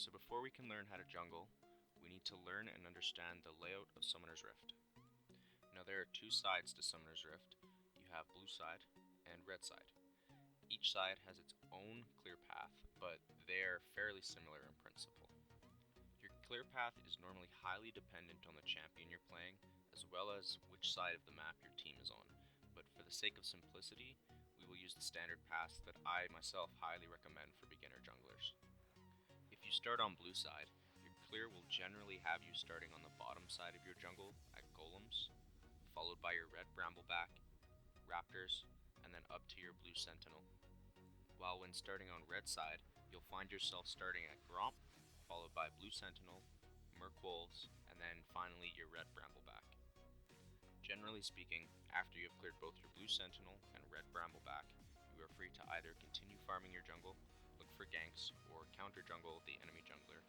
So before we can learn how to jungle, we need to learn and understand the layout of Summoner's Rift. Now there are two sides to Summoner's Rift. You have blue side and red side. Each side has its own clear path, but they are fairly similar in principle. Your clear path is normally highly dependent on the champion you're playing, as well as which side of the map your team is on. But for the sake of simplicity, we will use the standard paths that I myself highly recommend for beginner junglers. If you start on blue side, your clear will generally have you starting on the bottom side of your jungle at golems, followed by your red brambleback, raptors, and then up to your blue sentinel. While when starting on red side, you'll find yourself starting at gromp, followed by blue sentinel, merc wolves, and then finally your red brambleback. Generally speaking, after you have cleared both your blue sentinel and red brambleback, you are free to either continue farming your jungle, look for ganks, or counter jungle the enemy jungler.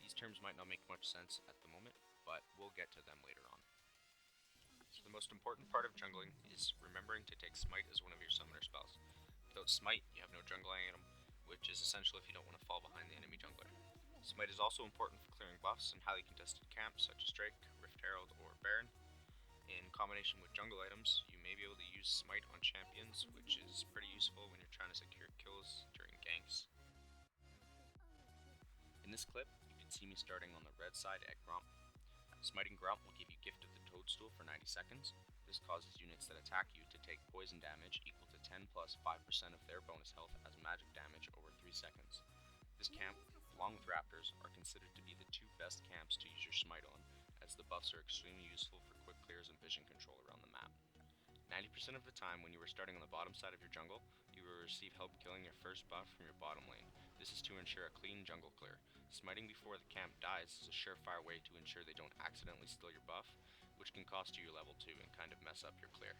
These terms might not make much sense at the moment, but we'll get to them later on. So the most important part of jungling is remembering to take Smite as one of your summoner spells. Without Smite, you have no jungling item, which is essential if you don't want to fall behind the enemy jungler. Smite is also important for clearing buffs in highly contested camps such as Drake, Rift Herald, or Baron. In combination with jungle items, you may be able to use Smite on champions, which is pretty useful when you're trying to secure kills during ganks. In this clip, you can see me starting on the red side at Gromp. Smiting Gromp will give you Gift of the Toadstool for 90 seconds. This causes units that attack you to take poison damage equal to 10 plus 5% of their bonus health as magic damage over 3 seconds. This camp, along with Raptors, are considered to be the two best camps to use your Smite on, as the buffs are extremely useful for quick clears and vision control around the map. 90% of the time when you are starting on the bottom side of your jungle, you will receive help killing your first buff from your bottom lane. This is to ensure a clean jungle clear. Smiting before the camp dies is a surefire way to ensure they don't accidentally steal your buff, which can cost you your level 2 and kind of mess up your clear.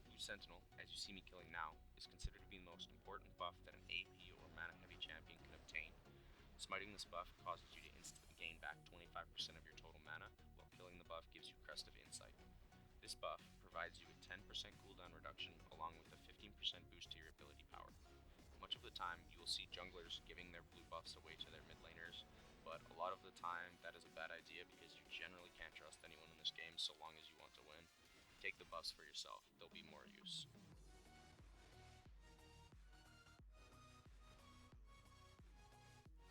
Blue Sentinel, as you see me killing now, is considered to be the most important buff that an AP or mana heavy champion can obtain. Smiting this buff causes you to instantly gain back 25% of your total mana, while killing the buff gives you Crest of Insight. This buff provides you with 10% cooldown reduction along with a 15% boost to your ability power. Much of the time, you will see junglers giving their blue buffs away to their mid laners, but a lot of the time that is a bad idea because you generally can't trust anyone in this game so long as you want to win. Take the buffs for yourself, they'll be more use.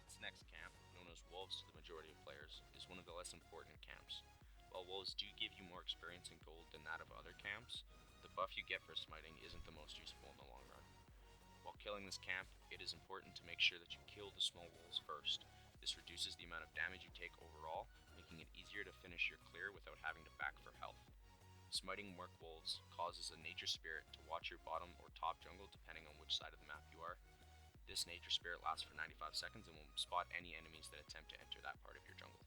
This next camp, known as Wolves to the majority of players, is one of the less important camps. While Wolves do give you more experience in gold than that of other camps, the buff you get for smiting isn't the most useful in the long run. While killing this camp, it is important to make sure that you kill the small wolves first. This reduces the amount of damage you take overall, making it easier to finish your clear without having to back for health. Smiting merc wolves causes a nature spirit to watch your bottom or top jungle depending on which side of the map you are. This nature spirit lasts for 95 seconds and will spot any enemies that attempt to enter that part of your jungle.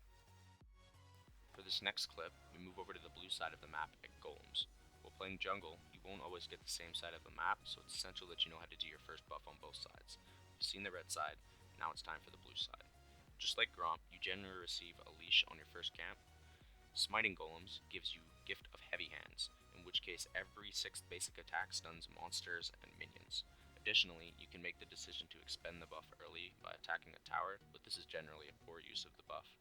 For this next clip, we move over to the blue side of the map at golems. While playing jungle, you won't always get the same side of the map, so it's essential that you know how to do your first buff on both sides. You've seen the red side, now it's time for the blue side. Just like Gromp, you generally receive a leash on your first camp. Smiting golems gives you Gift of Heavy Hands, in which case every 6th basic attack stuns monsters and minions. Additionally, you can make the decision to expend the buff early by attacking a tower, but this is generally a poor use of the buff.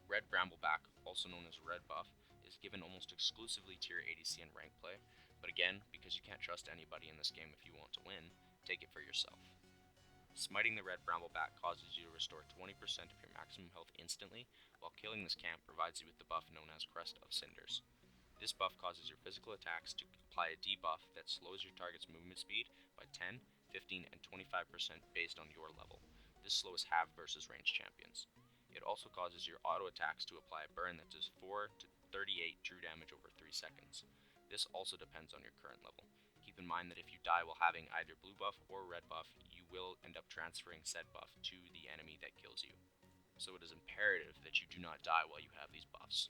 Red Brambleback, also known as Red Buff, is given almost exclusively to your ADC and rank play, but again, because you can't trust anybody in this game if you want to win, take it for yourself. Smiting the Red Brambleback causes you to restore 20% of your maximum health instantly, while killing this camp provides you with the buff known as Crest of Cinders. This buff causes your physical attacks to apply a debuff that slows your target's movement speed by 10, 15, and 25% based on your level. This slow is halved versus ranged champions. It also causes your auto attacks to apply a burn that does 4 to 38 true damage over 3 seconds. This also depends on your current level. Keep in mind that if you die while having either blue buff or red buff, you will end up transferring said buff to the enemy that kills you. So it is imperative that you do not die while you have these buffs.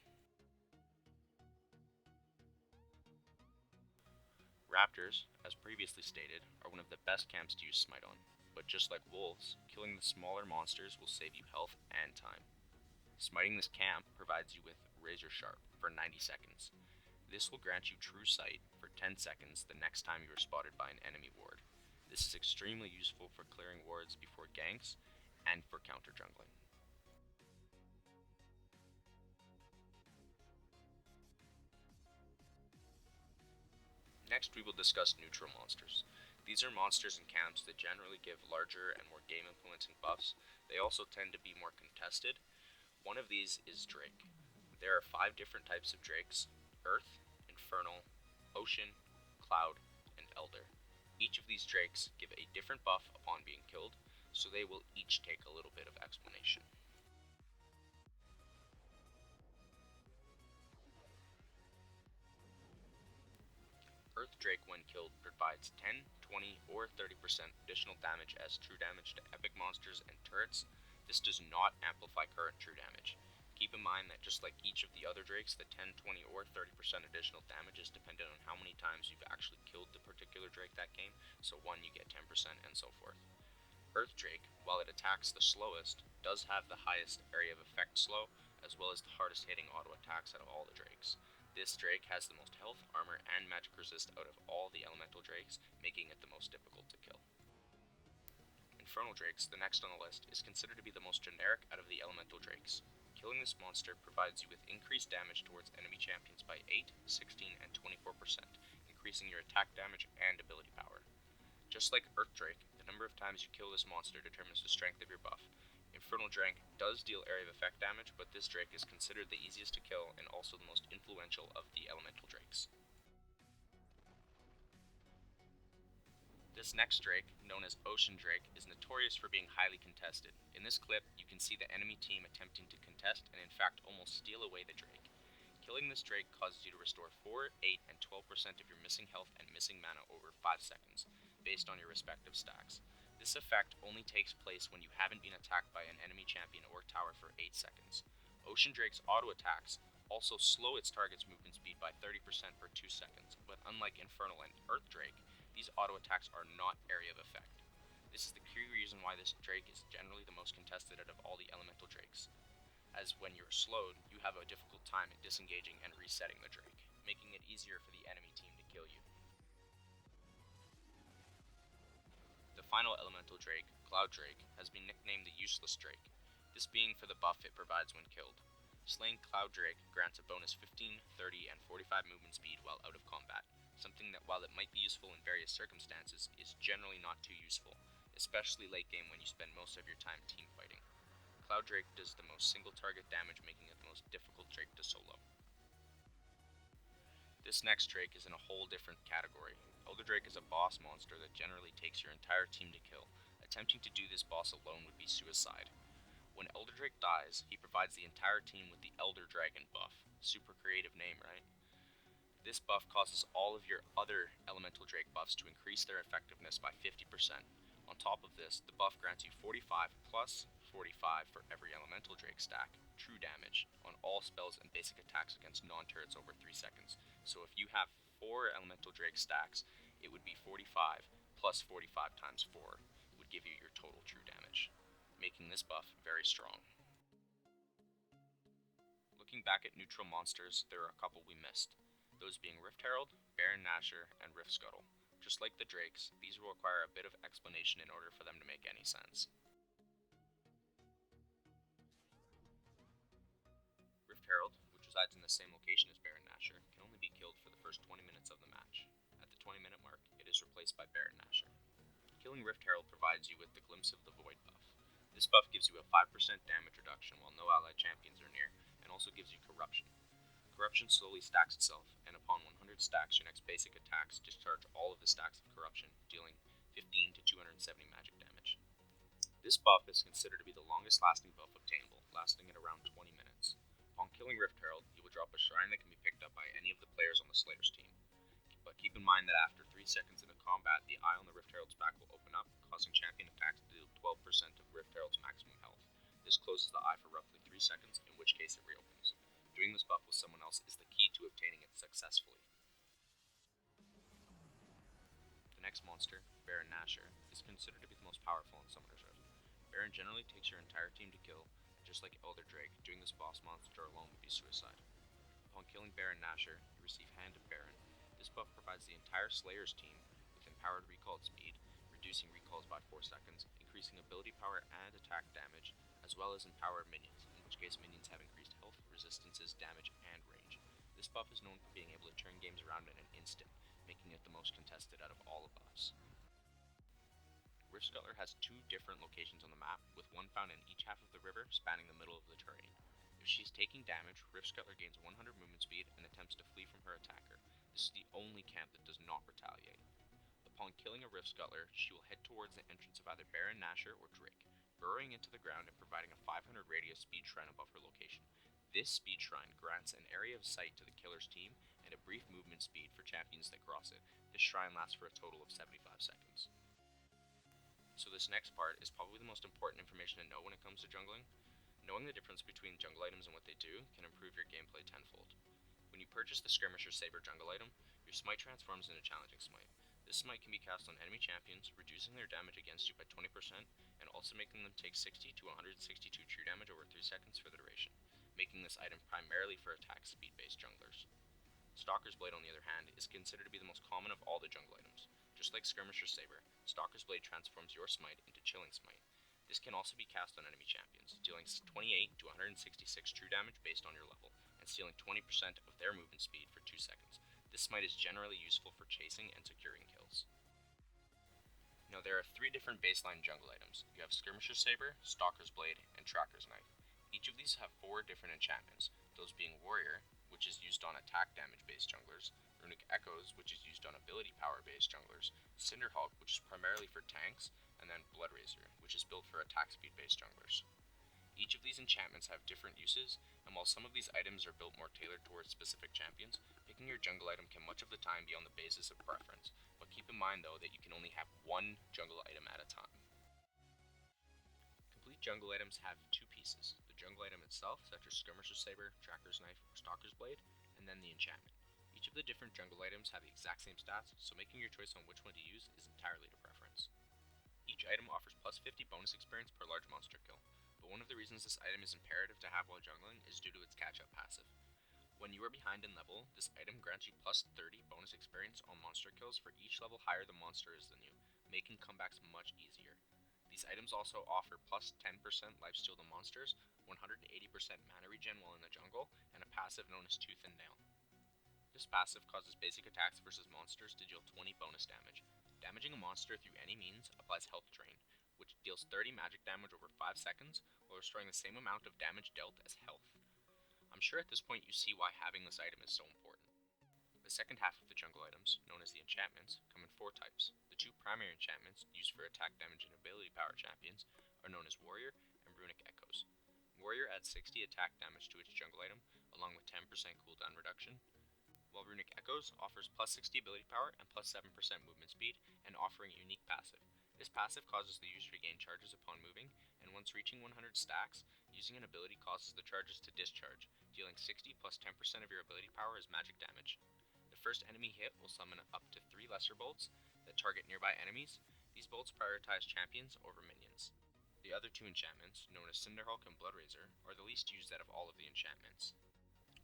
Raptors, as previously stated, are one of the best camps to use Smite on. But just like wolves, killing the smaller monsters will save you health and time. Smiting this camp provides you with Razor Sharp for 90 seconds. This will grant you true sight for 10 seconds the next time you are spotted by an enemy ward. This is extremely useful for clearing wards before ganks and for counter jungling. Next, we will discuss neutral monsters. These are monsters in camps that generally give larger and more game influencing buffs. They also tend to be more contested. One of these is Drake. There are 5 different types of Drakes: Earth, Infernal, Ocean, Cloud, and Elder. Each of these Drakes give a different buff upon being killed, so they will each take a little bit of explanation. Earth Drake, when killed, provides 10, 20, or 30% additional damage as true damage to epic monsters and turrets. This does not amplify current true damage. Keep in mind that just like each of the other Drakes, the 10, 20, or 30% additional damage is dependent on how many times you've actually killed the particular Drake that game, so 1 you get 10% and so forth. Earth Drake, while it attacks the slowest, does have the highest area of effect slow, as well as the hardest hitting auto attacks out of all the Drakes. This Drake has the most health, armor, and magic resist out of all the elemental Drakes, making it the most difficult to kill. Infernal Drakes, the next on the list, is considered to be the most generic out of the elemental Drakes. Killing this monster provides you with increased damage towards enemy champions by 8, 16, and 24%, increasing your attack damage and ability power. Just like Earth Drake, the number of times you kill this monster determines the strength of your buff. Infernal Drake does deal area of effect damage, but this Drake is considered the easiest to kill and also the most influential of the elemental Drakes. This next Drake, known as Ocean Drake, is notorious for being highly contested. In this clip, you can see the enemy team attempting to contest and in fact almost steal away the Drake. Killing this Drake causes you to restore 4, 8, and 12% of your missing health and missing mana over 5 seconds, based on your respective stacks. This effect only takes place when you haven't been attacked by an enemy champion or tower for 8 seconds. Ocean Drake's auto attacks also slow its target's movement speed by 30% per 2 seconds, but unlike Infernal and Earth Drake, these auto attacks are not area of effect. This is the key reason why this Drake is generally the most contested out of all the elemental Drakes, as when you're slowed, you have a difficult time at disengaging and resetting the Drake, making it easier for the enemy team to kill you. The final elemental Drake, Cloud Drake, has been nicknamed the Useless Drake, this being for the buff it provides when killed. Slaying Cloud Drake grants a bonus 15, 30, and 45 movement speed while out of combat, something that, while it might be useful in various circumstances, is generally not too useful, especially late game when you spend most of your time team fighting. Cloud Drake does the most single target damage, making it the most difficult Drake to solo. This next Drake is in a whole different category. Elder Drake is a boss monster that generally takes your entire team to kill. Attempting to do this boss alone would be suicide. When Elder Drake dies, he provides the entire team with the Elder Dragon buff. Super creative name, right? This buff causes all of your other elemental Drake buffs to increase their effectiveness by 50%. On top of this, the buff grants you 45 plus 45 for every elemental Drake stack, true damage, on all spells and basic attacks against non-turrets over 3 seconds. So if you have 4 elemental Drake stacks, it would be 45 plus 45 times 4 would give you your total true damage, making this buff very strong. Looking back at neutral monsters, there are a couple we missed, those being Rift Herald, Baron Nashor, and Rift Scuttle. Just like the Drakes, these will require a bit of explanation in order for them to make any sense. Rift Herald, which resides in the same location as Baron Nashor, can only be killed for the first 20 minutes of the match. At the 20-minute mark, it is replaced by Baron Nashor. Killing Rift Herald provides you with the Glimpse of the Void buff. This buff gives you a 5% damage reduction while no allied champions are near, and also gives you Corruption. Corruption slowly stacks itself, and upon 100 stacks, your next basic attacks discharge all of the stacks of Corruption, dealing 15 to 270 magic damage. This buff is considered to be the longest lasting buff obtainable, lasting at around 20 minutes. Upon killing Rift Herald, you will drop a shrine that can be picked up by any of the players on the Slayer's team. But keep in mind that after 3 seconds into combat, the eye on the Rift Herald's back will open up, causing champion attacks to deal 12% of Rift Herald's maximum health. This closes the eye for roughly 3 seconds, in which case it reopens. Doing this buff with someone else is the key to obtaining it successfully. The next monster, Baron Nashor, is considered to be the most powerful in Summoner's Rift. Baron generally takes your entire team to kill, and just like Elder Drake, doing this boss monster alone would be suicide. Upon killing Baron Nashor, you receive Hand of Baron. This buff provides the entire Slayer's team with empowered recall speed, reducing recalls by 4 seconds, increasing ability power and attack damage, as well as empowered minions, in which case minions have increased health, resistances, damage, and range. This buff is known for being able to turn games around in an instant, making it the most contested out of all the buffs. Rift Scuttler has 2 different locations on the map, with one found in each half of the river spanning the middle of the terrain. If she is taking damage, Rift Scuttler gains 100 movement speed and attempts to flee from her attacker. This is the only camp that does not retaliate. Upon killing a Rift Scuttler, she will head towards the entrance of either Baron Nashor or Drake, burrowing into the ground and providing a 500 radius speed shrine above her location. This speed shrine grants an area of sight to the killer's team and a brief movement speed for champions that cross it. This shrine lasts for a total of 75 seconds. So this next part is probably the most important information to know when it comes to jungling. Knowing the difference between jungle items and what they do can improve your gameplay tenfold. When you purchase the Skirmisher Saber jungle item, your smite transforms into Challenging Smite. This smite can be cast on enemy champions, reducing their damage against you by 20% and also making them take 60 to 162 true damage over 3 seconds for the duration, making this item primarily for attack speed based junglers. Stalker's Blade, on the other hand, is considered to be the most common of all the jungle items. Just like Skirmisher Saber, Stalker's Blade transforms your smite into Chilling Smite. This can also be cast on enemy champions, dealing 28 to 166 true damage based on your level, and stealing 20% of their movement speed for 2 seconds. This smite is generally useful for chasing and securing kills. Now there are 3 different baseline jungle items. You have Skirmisher Saber, Stalker's Blade, and Tracker's Knife. Each of these have 4 different enchantments, those being Warrior, which is used on attack damage based junglers, Runic Echoes, which is used on ability power based junglers, Cinderhulk, which is primarily for tanks, and then Blood Razor, which is built for attack speed based junglers. Each of these enchantments have different uses, and while some of these items are built more tailored towards specific champions, picking your jungle item can much of the time be on the basis of preference, but keep in mind though that you can only have one jungle item at a time. Complete jungle items have 2 pieces, the jungle item itself, such as Skirmisher Saber, Tracker's Knife, or Stalker's Blade, and then the enchantment. Each of the different jungle items have the exact same stats, so making your choice on which one to use is entirely to preference. Each item offers plus 50 bonus experience per large monster kill, but one of the reasons this item is imperative to have while jungling is due to its catch-up passive. When you are behind in level, this item grants you plus 30 bonus experience on monster kills for each level higher the monster is than you, making comebacks much easier. These items also offer plus 10% lifesteal to monsters, 180% mana regen while in the jungle, and a passive known as Tooth and Nail. This passive causes basic attacks versus monsters to deal 20 bonus damage. Damaging a monster through any means applies Health Drain, which deals 30 magic damage over 5 seconds, while restoring the same amount of damage dealt as health. I'm sure at this point you see why having this item is so important. The second half of the jungle items, known as the enchantments, come in 4 types. The 2 primary enchantments, used for attack damage and ability power champions, are known as Warrior and Runic Echoes. Warrior adds 60 attack damage to its jungle item, along with 10% cooldown reduction, while Runic Echoes offers plus 60 ability power and plus 7% movement speed, and offering a unique passive. This passive causes the user to gain charges upon moving, and once reaching 100 stacks, using an ability causes the charges to discharge, dealing 60 plus 10% of your ability power as magic damage. The first enemy hit will summon up to 3 lesser bolts that target nearby enemies. These bolts prioritize champions over minions. The other 2 enchantments, known as Cinderhulk and Blood Razor, are the least used out of all of the enchantments.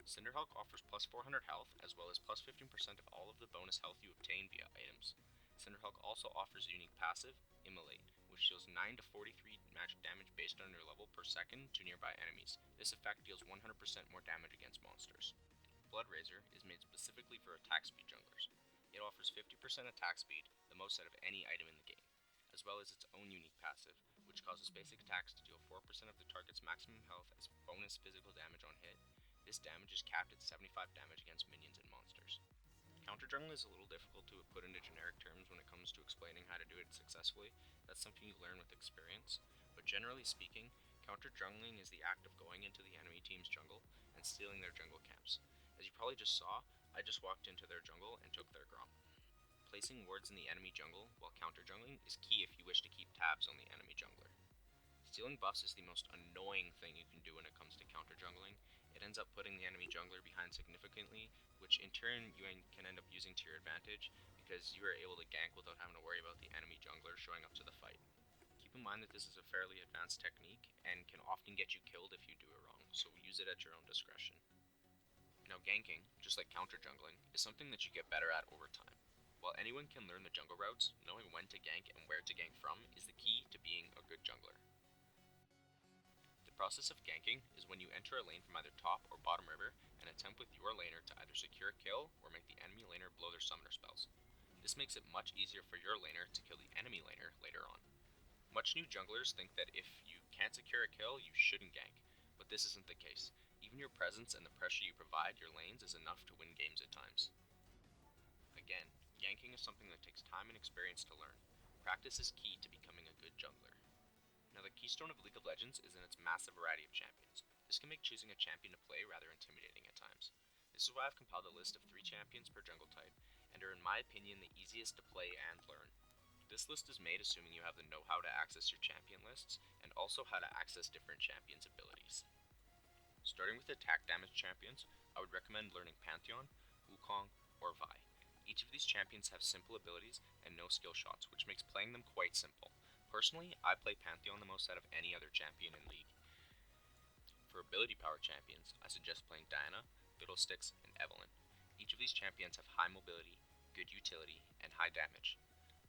Cinderhulk offers plus 400 health, as well as plus 15% of all of the bonus health you obtain via items. Cinderhulk also offers a unique passive, Immolate, which deals 9 to 43 magic damage based on your level per second to nearby enemies. This effect deals 100% more damage against monsters. Blood Razor is made specifically for attack speed junglers. It offers 50% attack speed, the most out of any item in the game, as well as its own unique passive, which causes basic attacks to deal 4% of the target's maximum health as bonus physical damage on hit. This damage is capped at 75 damage against minions and monsters. Counter jungling is a little difficult to put into generic terms when it comes to explaining how to do it successfully. That's something you learn with experience, but generally speaking, counter jungling is the act of going into the enemy team's jungle and stealing their jungle camps. As you probably just saw, I just walked into their jungle and took their Gromp. Placing wards in the enemy jungle while counter jungling is key if you wish to keep tabs on the enemy jungler. Stealing buffs is the most annoying thing you can do when it comes to counter jungling. It ends up putting the enemy jungler behind significantly, which in turn you can end up using to your advantage because you are able to gank without having to worry about the enemy jungler showing up to the fight. Keep in mind that this is a fairly advanced technique and can often get you killed if you do it wrong, so use it at your own discretion. Now ganking, just like counter jungling, is something that you get better at over time. While anyone can learn the jungle routes, knowing when to gank and where to gank from is the key to being a good jungler. The process of ganking is when you enter a lane from either top or bottom river and attempt with your laner to either secure a kill or make the enemy laner blow their summoner spells. This makes it much easier for your laner to kill the enemy laner later on. Much new junglers think that if you can't secure a kill, you shouldn't gank, but this isn't the case. Even your presence and the pressure you provide your lanes is enough to win games at times. Again, ganking is something that takes time and experience to learn. Practice is key to becoming a good jungler. Now, the keystone of League of Legends is in its massive variety of champions. This can make choosing a champion to play rather intimidating at times. This is why I've compiled a list of 3 champions per jungle type, and are in my opinion the easiest to play and learn. This list is made assuming you have the know-how to access your champion lists, and also how to access different champions' abilities. Starting with attack damage champions, I would recommend learning Pantheon, Wukong, or Vi. Each of these champions have simple abilities and no skill shots, which makes playing them quite simple. Personally, I play Pantheon the most out of any other champion in League. For ability power champions, I suggest playing Diana, Fiddlesticks, and Evelynn. Each of these champions have high mobility, good utility, and high damage.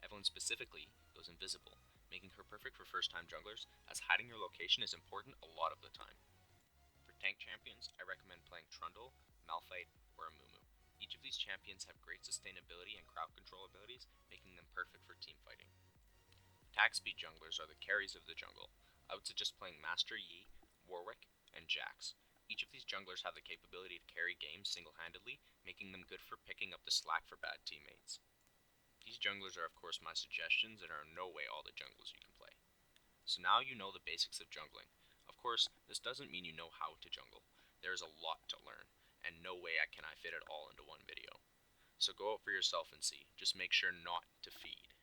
Evelynn specifically goes invisible, making her perfect for first-time junglers, as hiding your location is important a lot of the time. For tank champions, I recommend playing Trundle, Malphite, or Amumu. Each of these champions have great sustainability and crowd control abilities, making them perfect for team fighting. Attack speed junglers are the carries of the jungle. I would suggest playing Master Yi, Warwick, and Jax. Each of these junglers have the capability to carry games single-handedly, making them good for picking up the slack for bad teammates. These junglers are of course my suggestions and are in no way all the jungles you can play. So now you know the basics of jungling. Of course, this doesn't mean you know how to jungle. There is a lot to learn, and no way can I fit it all into one video. So go out for yourself and see. Just make sure not to feed.